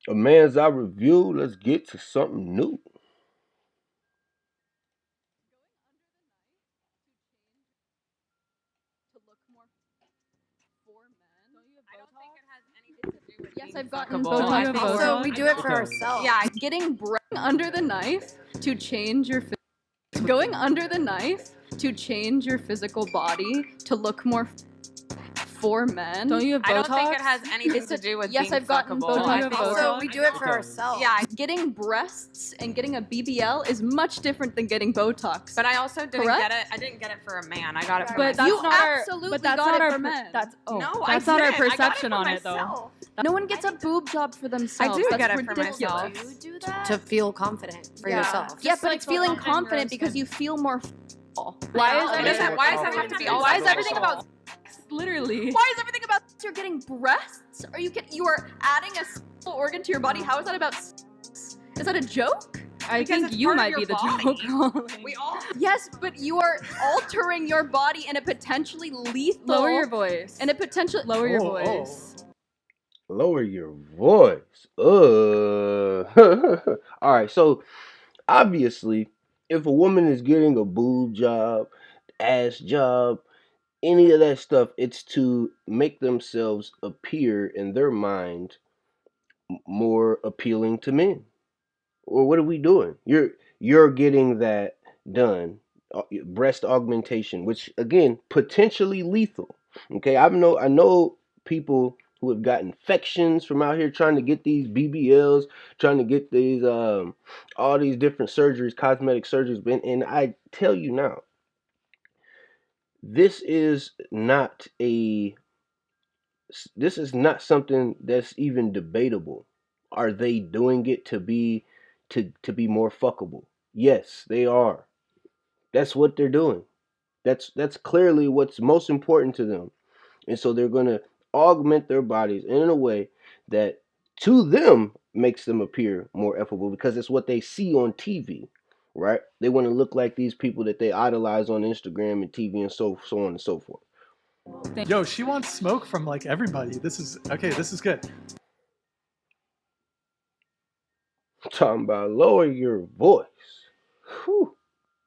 A man's eye review. Let's get to something new. Yes, I've gotten Don't you have Botox. Also, we Botox? do it for Okay. ourselves. Yeah, getting under the knife to change your going under the knife to change your physical body to look more for men. Don't you have Botox? I don't think it has anything to do with yes, being I've gotten fuckable. Botox. Don't you have before. Also, Botox? we do it for Okay. ourselves. Yeah, getting breasts and getting a BBL is much different than getting Botox. But I also didn't Correct? get it. I didn't get it for a man. I got it for But myself. that's You not our. absolutely But that's got not it our. for men. That's No, That's I not our didn't. I got perception for on it, though. myself. No one gets a boob job for themselves. I do That's get it for ridiculous. myself. You do that to feel confident for Yeah. yourself. Yeah, but like it's feeling feel confident in your own confident because skin. you feel more. Why is What everything? is that? Why does that have to be all? Why is everything about? Literally. Why is everything about you're getting breasts? Are you are adding a sexual organ to your body? How is that about? Is that a joke? I Because think it's you part of might your be the body. joke. Colin. We all. Yes, but you are altering your body in a potentially lethal. Lower your voice. And a potential. Lower your Oh, oh. voice. Lower your voice. All right. So obviously, if a woman is getting a boob job, ass job, any of that stuff, it's to make themselves appear in their mind more appealing to men. Or what are we doing? You're getting that done. Breast augmentation, which again potentially lethal. Okay, I know people who have got infections from out here trying to get these BBLs, trying to get these all these different surgeries, cosmetic surgeries. And I tell you now, this is not a this is not something that's even debatable. Are they doing it to be more fuckable? Yes, they are. That's what they're doing. That's clearly what's most important to them. And so they're going to augment their bodies in a way that to them makes them appear more effable because it's what they see on TV, right? They want to look like these people that they idolize on Instagram and TV and so on and so forth. Yo, she wants smoke from like everybody. This is okay. This is good. Talking about lower your voice. Whew.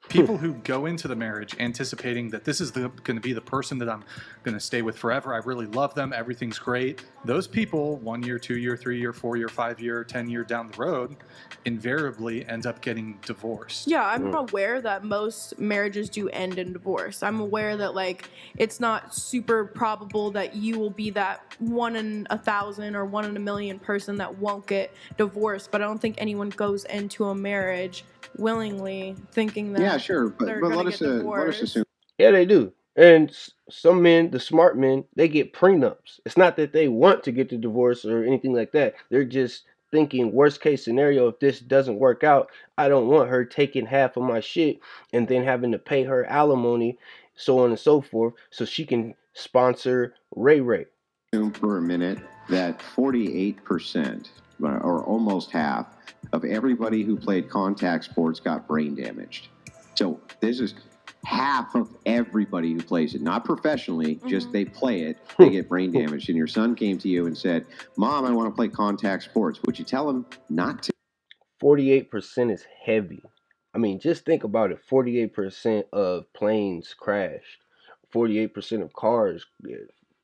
People who go into the marriage anticipating that this is going to be the person that I'm going to stay with forever. I really love them. Everything's great. Those people, 1 year, 2 year, 3 year, 4 year, 5 year, 10 year down the road, invariably end up getting divorced. Yeah, I'm aware that most marriages do end in divorce. I'm aware that like it's not super probable that you will be that 1 in 1,000 or 1 in a million person that won't get divorced. But I don't think anyone goes into a marriage willingly thinking that Yeah, sure, but they're but gonna let us get let us divorced. assume. Yeah, they do. And some men, the smart men, they get prenups. It's not that they want to get the divorce or anything like that. They're just thinking worst case scenario, if this doesn't work out, I don't want her taking half of my shit and then having to pay her alimony, so on and so forth, so she can sponsor Ray Ray. For a minute that 48%, or almost half, of everybody who played contact sports got brain damaged. So this is half of everybody who plays it, not professionally, just they play it, they get brain damaged. And your son came to you and said, Mom, I want to play contact sports. Would you tell him not to? 48% is heavy. I mean, just think about it. 48% of planes crashed. 48% of cars.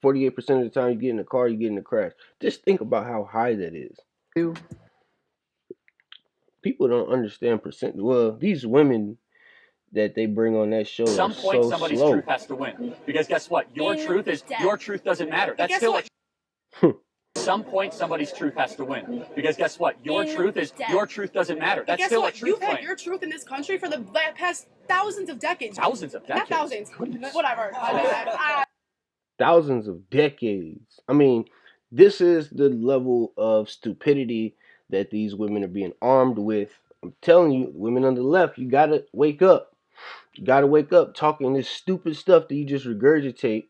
48% of the time you get in a car, you get in a crash. Just think about how high that is. People don't understand percent. Well, these women that they bring on that show At some are point, so somebody's slow. truth has to win. Because guess what? Your truth doesn't matter. That's still a At some point, somebody's truth has to win. Because guess what? Your truth doesn't matter. That's still a truth You've claim. had your truth in this country for the past thousands of decades. Thousands of decades. Not thousands. Whatever. Thousands of decades. I mean, this is the level of stupidity that these women are being armed with. I'm telling you, women on the left, you gotta wake up. You gotta wake up talking this stupid stuff that you just regurgitate,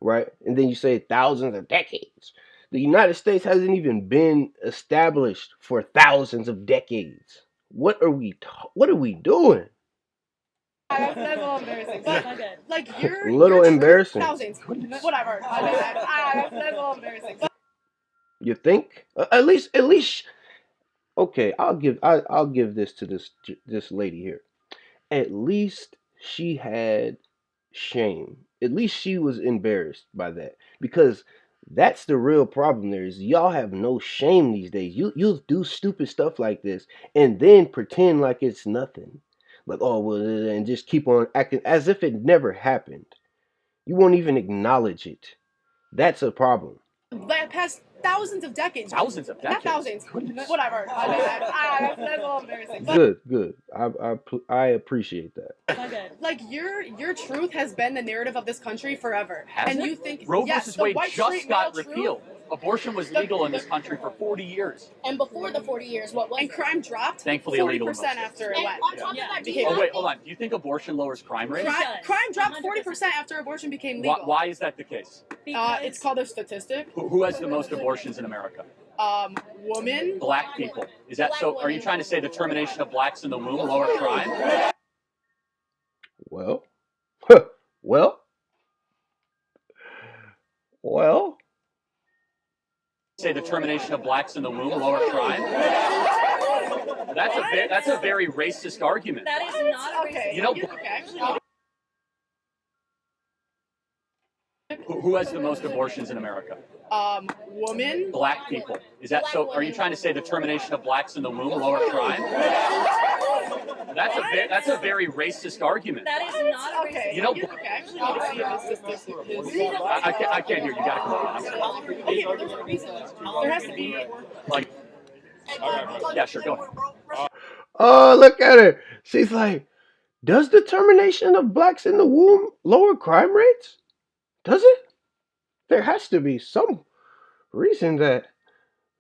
right? And then you say thousands of decades. The United States hasn't even been established for thousands of decades. What are we doing? That's a little embarrassing. But like A little your embarrassing. thousands. Whatever. That's a little embarrassing. You think? At least. Okay, I'll give this to this lady here. At least she had shame. At least she was embarrassed by that because that's the real problem. There is y'all have no shame these days. You'll do stupid stuff like this and then pretend like it's nothing, like oh well, and just keep on acting as if it never happened. You won't even acknowledge it. That's a problem. That past thousands of decades. Thousands of Not decades. thousands. Whatever. My bad. That's a little embarrassing. But Good. I appreciate that. like your truth has been the narrative of this country forever. Has and it? you think Roe yes, versus the Wade white just straight got male repealed. truth. Abortion was legal in this country for 40 years. And before the 40 years, what was? And crime dropped. Thankfully 40% illegal in most states. after it went. On top of that, do you Oh have wait, hold on. Do you think abortion lowers crime rates? Crime dropped 40% after abortion became legal. Why is that the case? It's called a statistic. Who has the most abortions in America? Woman. Black people. Is that so? Are you trying to say the termination of blacks in the womb lower crime? Well, well, well. Say the termination of blacks in the womb lower crime? That's a very racist argument. That is not a Okay. You know, Okay. who has the most abortions in America? Woman. Black people. Is that so? Are you trying to say the termination of blacks in the womb lower crime? That's a very racist argument. That is not a Okay. You know, Okay. Actually, need to see if this statistic is. I can't hear you. You gotta come on. Okay, but there's a reason. There has to be. Like, yeah, sure, go ahead. Oh, look at her. She's like, does the termination of blacks in the womb lower crime rates? Does it? There has to be some reason that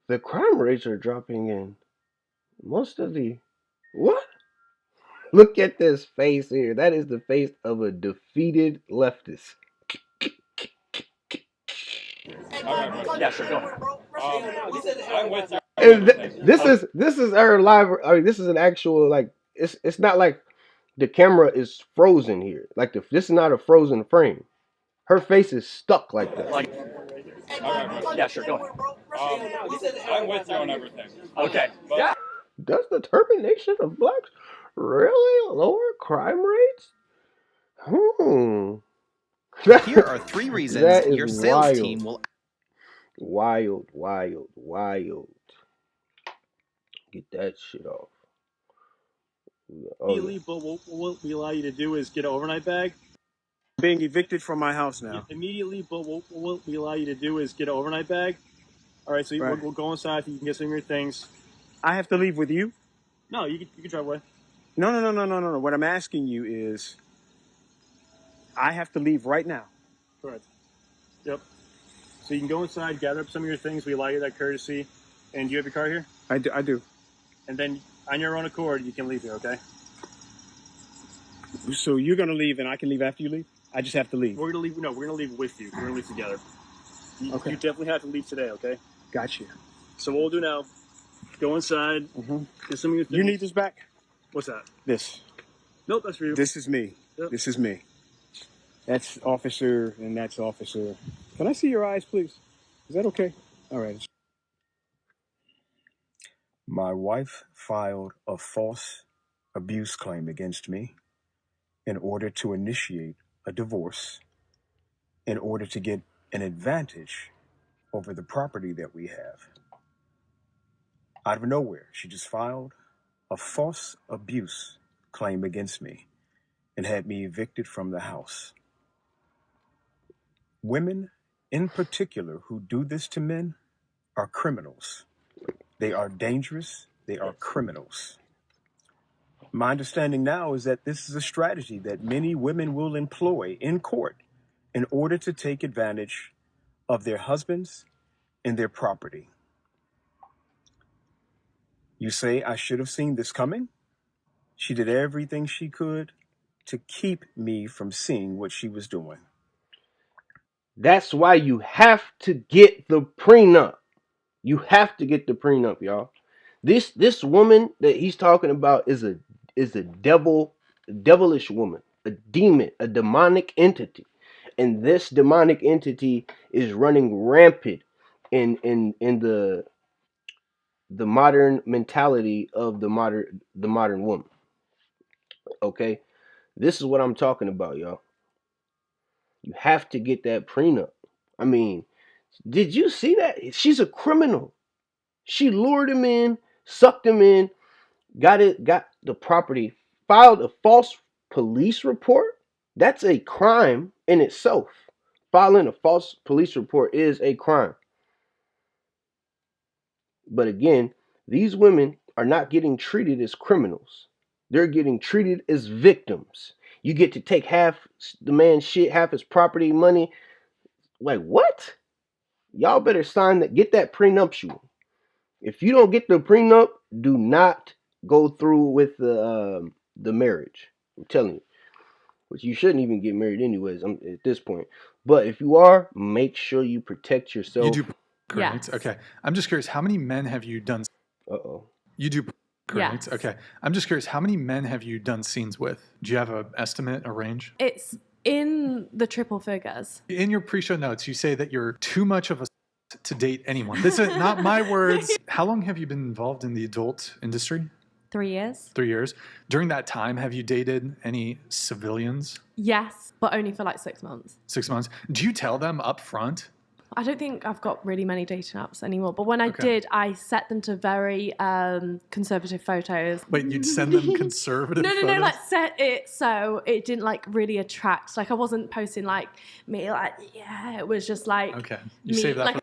the crime rates are dropping in most of the. What? Look at this face here. That is the face of a defeated leftist. Yeah, sure, go ahead. I'm with you. And this is her live. I mean, this is an actual like. It's not like the camera is frozen here. Like this is not a frozen frame. Her face is stuck like that. Like, yeah, sure, go ahead. I'm with you on everything. Okay. Yeah. Does the termination of blacks really lower crime rates? Here are 3 reasons your sales wild. team will. Wild. Get that shit off. Oh, Immediately, but what we allow you to do is get an overnight bag. Being evicted from my house now. Immediately, but what we allow you to do is get an overnight bag. All right, so Right. we'll go inside. You can get some of your things. I have to leave with you? No, you can drive away. No. What I'm asking you is, I have to leave right now. Correct. Yep. So you can go inside, gather up some of your things. We allow you that courtesy. And do you have your car here? I do. And then on your own accord, you can leave here, okay? So you're gonna leave and I can leave after you leave? I just have to leave. We're gonna leave. No, we're gonna leave with you. We're gonna leave together. Okay. You definitely have to leave today, okay? Gotcha. So what we'll do now, go inside, get some of your things. You need this back? What's that? This. Nope, that's for you. This is me. Yep. This is me. That's officer and that's officer. Can I see your eyes, please? Is that okay? All right. My wife filed a false abuse claim against me in order to initiate a divorce, in order to get an advantage over the property that we have. Out of nowhere, she just filed a false abuse claim against me and had me evicted from the house. Women, in particular, who do this to men are criminals. They are dangerous. They are criminals. My understanding now is that this is a strategy that many women will employ in court in order to take advantage of their husbands and their property. You say I should have seen this coming? She did everything she could to keep me from seeing what she was doing. That's why you have to get the prenup. You have to get the prenup, y'all. This woman that he's talking about is a devilish woman, a demon, a demonic entity. And this demonic entity is running rampant in the modern mentality of the modern woman. Okay, this is what I'm talking about, y'all. You have to get that prenup. I mean, did you see that? She's a criminal. She lured him in, sucked him in, got the property, filed a false police report. That's a crime in itself. Filing a false police report is a crime. But again, these women are not getting treated as criminals. They're getting treated as victims. You get to take half the man's shit, half his property, money. Like what? Y'all better sign that. Get that prenuptial. If you don't get the prenup, do not go through with the marriage. I'm telling you, which you shouldn't even get married anyways. At this point. But if you are, make sure you protect yourself. You do correct. Yes. Okay. I'm just curious, how many men have you done? Uh-oh. You do correct. Yes. Okay. I'm just curious, how many men have you done scenes with? Do you have an estimate, a range? It's in the triple figures. In your pre-show notes, you say that you're too much of a to date anyone. This is not my words. How long have you been involved in the adult industry? 3 years. 3 years. During that time, have you dated any civilians? Yes, but only for like 6 months. 6 months. Do you tell them up front? I don't think I've got really many dating apps anymore, but when I did, I set them to very conservative photos. Wait, you'd send them conservative photos? No, like set it so it didn't like really attract. Like I wasn't posting like me, like, yeah, it was just like. Okay, you save that like, for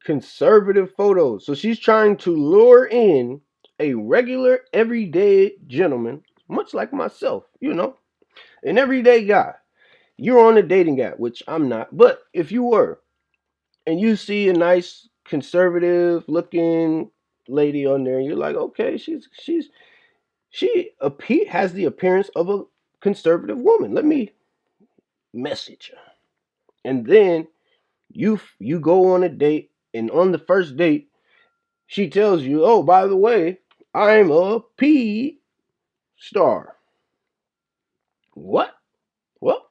conservative photos. So she's trying to lure in a regular, everyday gentleman, much like myself, an everyday guy. You're on a dating app, which I'm not, but if you were, and you see a nice conservative looking lady on there, and you're like, okay, she has the appearance of a conservative woman. Let me message her. And then you go on a date, and on the first date, she tells you, oh, by the way, I'm a P star. What? Well,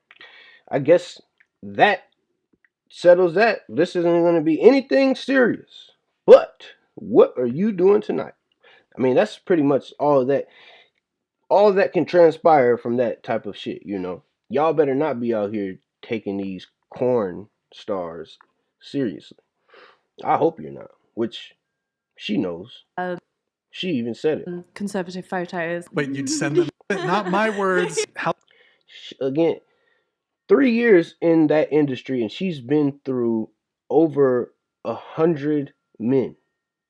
I guess that settles that. This isn't going to be anything serious. But what are you doing tonight? I mean, that's pretty much all that can transpire from that type of shit, Y'all better not be out here taking these corn stars seriously. I hope you're not, which she knows. She even said it. Conservative photos. Wait, you'd send them? Not my words. How? Again, 3 years in that industry, and she's been through over 100 men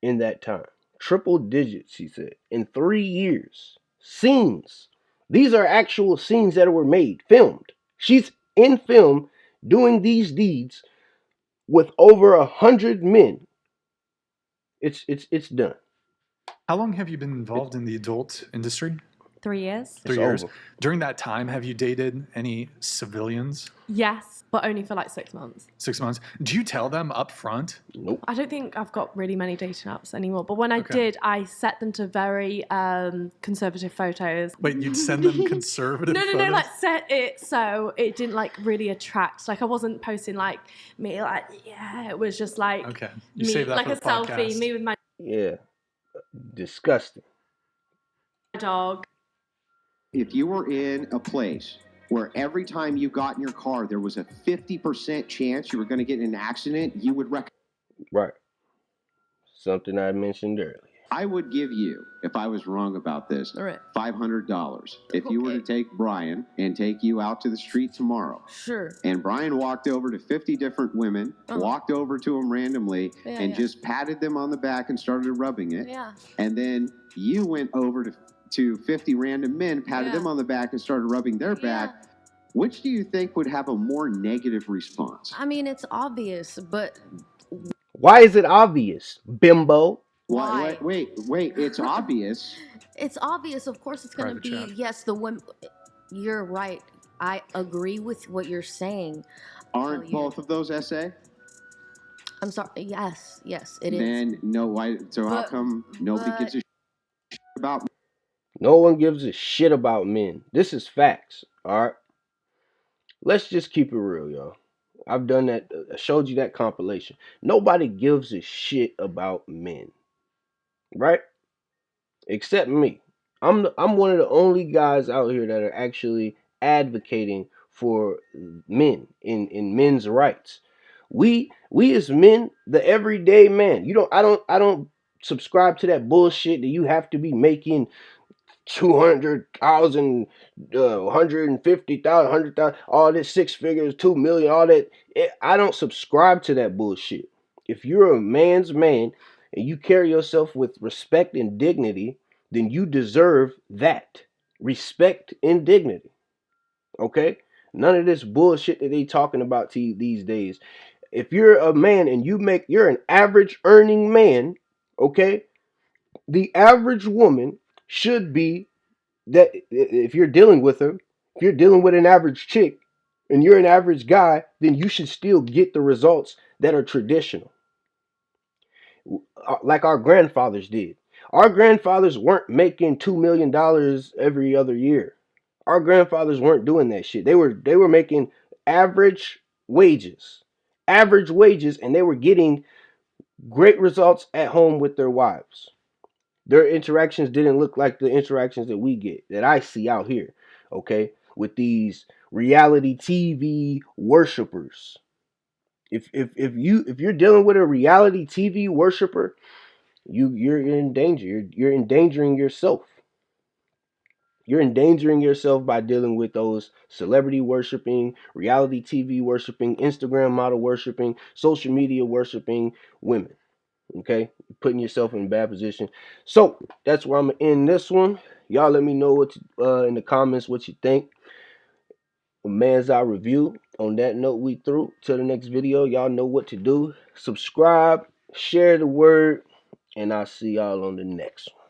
in that time. Triple digits, she said, in 3 years. Scenes. These are actual scenes that were made, filmed. She's in film doing these deeds with over 100 men. It's done. How long have you been involved in the adult industry? 3 years. 3 years. During that time, have you dated any civilians? Yes, but only for like 6 months. 6 months. Do you tell them up front? Nope. I don't think I've got really many dating apps anymore, but when I did, I set them to very conservative photos. Wait, you'd send them conservative photos? No, like set it so it didn't like really attract. Like I wasn't posting like me, like, yeah, it was just like you me, save that like for a the podcast. selfie, me with my disgusting dog. If you were in a place where every time you got in your car, there was a 50% chance you were going to get in an accident, you would recommend. Right. Something I mentioned earlier. I would give you, if I was wrong about this, $500 if you were to take Brian and take you out to the street tomorrow. Sure. And Brian walked over to 50 different women, walked over to them randomly, and just patted them on the back and started rubbing it. Yeah. And then you went over to 50 random men, patted them on the back and started rubbing their back. Which do you think would have a more negative response? I mean, it's obvious, but... Why is it obvious, bimbo? Why? Wait, it's obvious. It's obvious. Of course it's going to be, yes, the women... You're right. I agree with what you're saying. Aren't both of those SA? I'm sorry. Yes, it is. Then, no, why? So how come nobody gives a shit about... No one gives a shit about men. This is facts, all right? Let's just keep it real, y'all. I've done that. I showed you that compilation. Nobody gives a shit about men, right? Except me. I'm one of the only guys out here that are actually advocating for men in men's rights. We as men, the everyday man. I don't subscribe to that bullshit that you have to be making 200,000, 150,000, 100,000, all this six figures, 2 million, all that. I don't subscribe to that bullshit. If you're a man's man and you carry yourself with respect and dignity, then you deserve that respect and dignity. Okay? None of this bullshit that they talking about to you these days. If you're a man and you're an average earning man, okay? The average woman should be that if you're dealing with her, if you're dealing with an average chick and you're an average guy, then you should still get the results that are traditional, like our grandfathers did. Our grandfathers weren't making $2 million every other year. Our grandfathers weren't doing that shit. They were making average wages, average wages, and they were getting great results at home with their wives. Their interactions didn't look like the interactions that we get, that I see out here, okay, with these reality TV worshipers. If you're dealing with a reality TV worshiper, you're in danger. You're endangering yourself. You're endangering yourself by dealing with those celebrity worshiping, reality TV worshiping, Instagram model worshiping, social media worshiping women. Okay, putting yourself in a bad position. So that's where I'm gonna end this one. Y'all let me know in the comments what you think. A man's eye review. On that note, we through. Till the next video, y'all know what to do. Subscribe, share the word, and I'll see y'all on the next one.